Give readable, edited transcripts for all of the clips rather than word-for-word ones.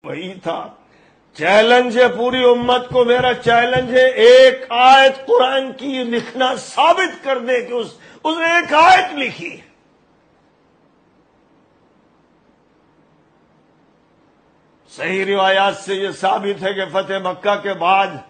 वही था। चैलेंज है पूरी उम्मत को, मेरा चैलेंज है एक आयत कुरान की लिखना, साबित कर दे कि उसने एक आयत लिखी। सही रिवायात से ये साबित है कि फतेह मक्का के बाद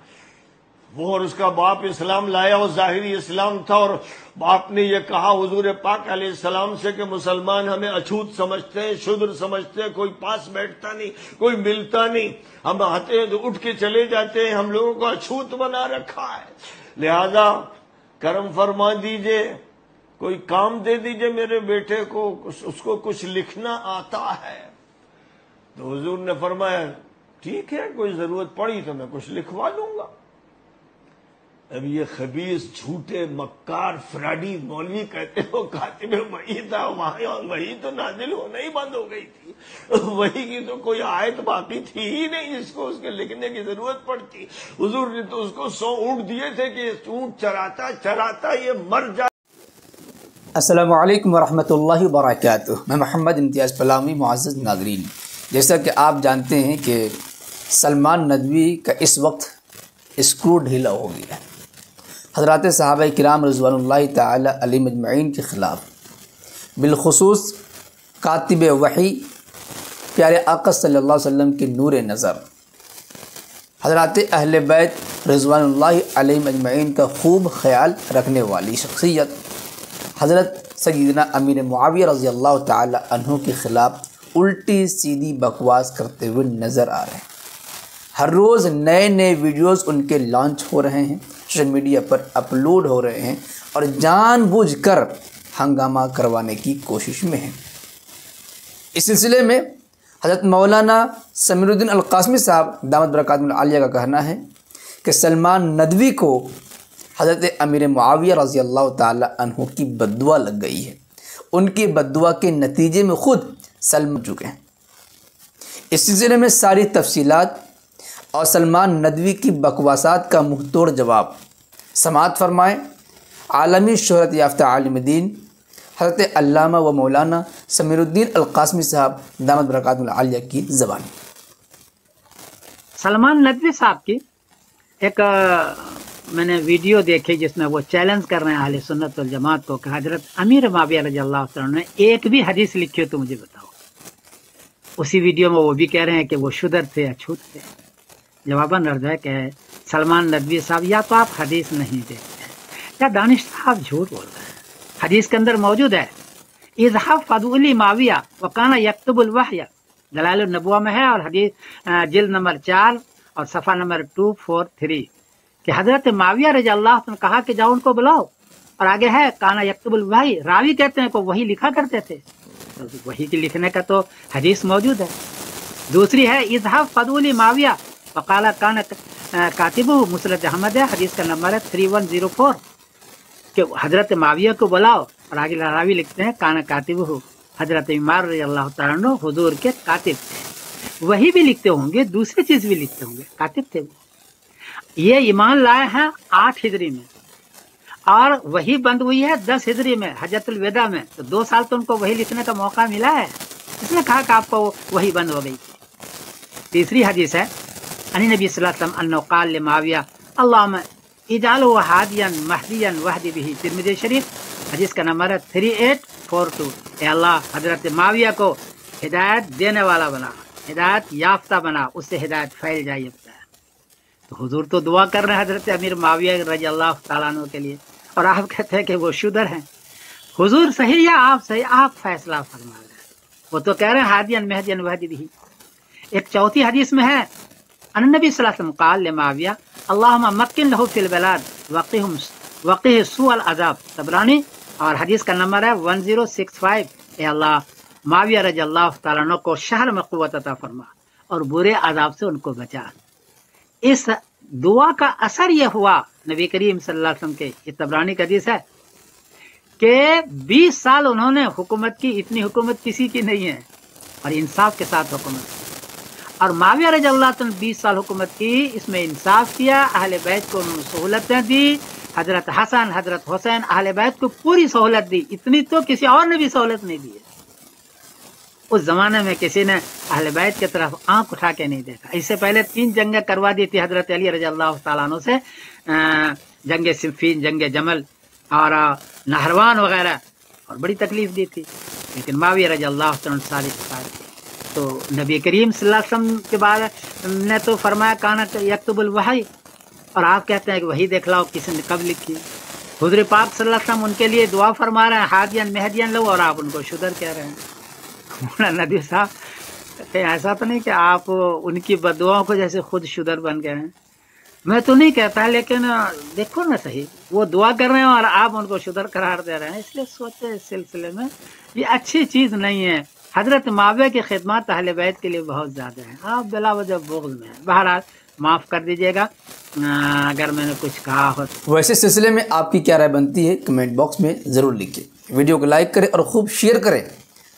वो और उसका बाप इस्लाम लाया, वो ज़ाहिरी इस्लाम था, और बाप ने ये कहा हुजूर पाक अलैहिस्सलाम से कि मुसलमान हमें अछूत समझते हैं, शुद्र समझते हैं, कोई पास बैठता नहीं, कोई मिलता नहीं, हम आते हैं तो उठ के चले जाते हैं, हम लोगों को अछूत बना रखा है, लिहाजा करम फरमा दीजिए, कोई काम दे दीजिए मेरे बेटे को, उसको कुछ लिखना आता है। तो हुजूर ने फरमाया ठीक है, कोई जरूरत पड़ी तो मैं कुछ लिखवा लूंगा। अब ये खबीस झूठे मक्कार फ्राडी मौलवी कहते हो कातिब वही था, वही तो नाजिल होना ही बंद हो गई थी, वही की तो कोई आयत बाकी थी ही नहीं जिसको उसके लिखने की जरूरत पड़ती। हुजूर ने तो उसको 100 ऊंट दिए थे कि ऊंट चराता चराता ये मर जाए। अस्सलामु अलैकुम वरहमतुल्लाहि वबरकातुहू। मैं मोहम्मद इम्तियाज़ पलामी। मुअज़्ज़ज़ नाज़रीन, जैसा कि आप जानते हैं कि सलमान नदवी का इस वक्त स्क्रू ढीला हो गया है। हज़रात सहाबा किराम रज़वानुल्लाहि ताला अलैहिम अजमईन के ख़िलाफ़, बिलख़ुसूस कातिब वही प्यारे आका सल्लल्लाहु अलैहि वसल्लम के नूर नज़र हज़रात अहले बैत रज़वानुल्लाहि अलैहिम अजमईन का खूब ख्याल रखने वाली शख्सियत हज़रत सय्यदना अमीर मुआविया रज़ी अल्लाह ताला अन्हु के ख़िलाफ़ उल्टी सीधी बकवास करते हुए नज़र आ रहे हैं। हर रोज़ नए नए वीडियोज़ उनके लॉन्च हो रहे हैं, सोशल मीडिया पर अपलोड हो रहे हैं और जानबूझकर हंगामा करवाने की कोशिश में हैं। इस सिलसिले में हज़रत मौलाना समीरुद्दीन अल-क़ासमी साहब दामत बरकातुहुल आलिया का कहना है कि सलमान नदवी को हज़रत अमीर मुआविया रज़ी अल्लाह ताला अन्हु की बद्दुआ लग गई है। उनकी बद्दुआ के नतीजे में खुद सलम चुके हैं। इस सिलसिले में सारी तफसीलात और सलमान नदवी की बकवासात का मुँह तोड़ जवाब समाअत फरमाएँ आलमी शोहरत याफ्ता आलिम दीन हज़रत अल्लामा व मौलाना समीरुद्दीन अल-क़ासमी साहब दामत बरकातुहुल आलिया की ज़बान। सलमान नदवी साहब की एक मैंने वीडियो देखी जिसमें वो चैलेंज कर रहे हैं अहले सुन्नत वल जमात को कि हज़रत अमीर मुआविया रज़ियल्लाहु अन्हु ने एक भी हदीस लिखी हो तो मुझे बताओ। उसी वीडियो में वो भी कह रहे हैं कि वो शुदर थे, अछूत थे। जवाबन अर्ज़ है कि सलमान नदवी साहब या तो आप हदीस नहीं देखते हैं या दानिश साहब झूठ बोल रहे हैं। हदीस के अंदर मौजूद है इज़हाब फदुली मुआविया वकाना यक्तुबुल वहय, दलाइल नबुवा में है और हदीस जिल्द नंबर 4 और सफ़ा नंबर 243 कि हज़रत मुआविया रज़ियल्लाहु अन्हु ने कहा कि जाओ उनको बुलाओ, और आगे है काना यक्तुबुल वही, रावी कहते हैं को वही लिखा करते थे, तो वही के लिखने का तो हदीस मौजूद है। दूसरी है इज़हाब फदुली मुआविया वकाला काना कातिबु मुसनद अहमद है, हदीस का नंबर है 3104 कि हज़रत मुआविया को बुलाओ, और आगे रावी लिखते हैं काना कातिबु हज़रत उमर रज़ियल्लाहु तआला अन्हु हुजूर के कातिब थे। वही भी लिखते होंगे, दूसरी चीज़ भी लिखते होंगे, कातिब थे वो। ये ईमान लाए हैं 8 हिजरी में और वही बंद हुई है 10 हिजरी में हजतुल विदा में, तो 2 साल तो उनको वही लिखने का मौका मिला है, इसने कहा कि आपको वही बंद हो गई थी। तीसरी हदीस है अन नबी सल्लल्लाहु अलैहि वसल्लम अन्नहु क़ाल लिमुआविया अल्लाहुम्मा इजअलहु हादियन महदियन वहदी बिही, तिरमिज़ी शरीफ, हदीस का नंबर है 3842। ए अल्लाह हजरत मुआविया को हिदायत देने वाला बना, हिदायत याफ्ता बना, उससे हिदायत फैल जाए। तो हुजूर तो दुआ कर रहे हैं हजरत अमीर मुआविया रज़ियल्लाहु ताला अन्हु के लिए, और आप कहते हैं कि वो शुदर हैं। हुजूर सही या आप सही, आप फैसला फरमा रहे हैं। वो तो कह रहे हैं हादियन महदियन वहदी बिही। एक चौथी हदीस में है अन नबी सल्लल्लाहु अलैहि वसल्लम क़ाल लिमुआविया अल्लाहुम्मा मक्किन लहु फिल बलाद वक़िह सूअल अज़ाब, तबरानी, और हदीस का नंबर है 1065। ए अल्लाह मुआविया रज़ियल्लाहु ताला अन्हु को शहर में क़ुव्वत अता फरमा और बुरे अज़ाब से उनको बचा। इस दुआ का असर यह हुआ नबी करीम सल्लल्लाहु अलैहि वसल्लम के, ये तबरानी का हदीस है कि 20 साल उन्होंने हुकूमत की, इतनी हुकूमत किसी की नहीं है, और इंसाफ के साथ हुकूमत की। और मुआविया रज़ियल्लाहु अन्हु 20 साल हुकूमत की, इसमें इंसाफ किया, अहले बैत को उन्होंने सहूलतें दी, हजरत हसन हजरत हुसैन अहले बैत को पूरी सहूलत दी, इतनी तो किसी और ने भी सहूलत नहीं दी है। उस ज़माने में किसी ने अहले बैत की तरफ आंख उठा के नहीं देखा। इससे पहले 3 जंगें करवा दी थी हज़रत अली रज़ी अल्लाह तआला अन्हु से, जंग सिफ़ीन, जंग जमल और नहरवान वगैरह, और बड़ी तकलीफ दी थी। लेकिन मुआविया रज़ी अल्लाह तआला अन्हु सारी तो नबी करीम सल्लल्लाहु अलैहि वसल्लम के बाद ने तो फरमाया काना यक्तुबुल वही, और आप कहते हैं कि वही देख लाओ किसी ने कब लिखी। हुज़ूर पाक सल्लल्लाहु अलैहि वसल्लम उनके लिए दुआ फरमा रहे हैं, हादियन मेहदियन लो, और आप उनको शुदर कह रहे हैं। मौलाना नदवी साहब, ऐसा तो नहीं कि आप उनकी बदुआओं को जैसे खुद शुदर बन गए हैं? मैं तो नहीं कहता, लेकिन देखो ना सही, वो दुआ कर रहे हैं और आप उनको शुदर करार दे रहे हैं। इसलिए सोचे इस सिलसिले में ये अच्छी चीज़ नहीं है। हज़रत मुआविया की खिदमत अहले बैत के लिए बहुत ज़्यादा है, आप बिला वजह बुग़्ज़ में हैं। बहरहाल माफ़ कर दीजिएगा अगर मैंने कुछ कहा हो। वैसे सिलसिले में आपकी क्या राय बनती है कमेंट बॉक्स में ज़रूर लिखें। वीडियो को लाइक करें और खूब शेयर करें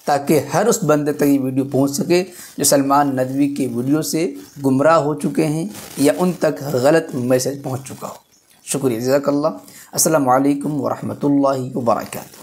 ताकि हर उस बंदे तक ये वीडियो पहुंच सके जो सलमान नदवी के वीडियो से गुमराह हो चुके हैं या उन तक गलत मैसेज पहुंच चुका हो। शुक्रिया, जज़ाकल्लाह। अस्सलामु अलैकुम व रहमतुल्लाहि व बरकातहू।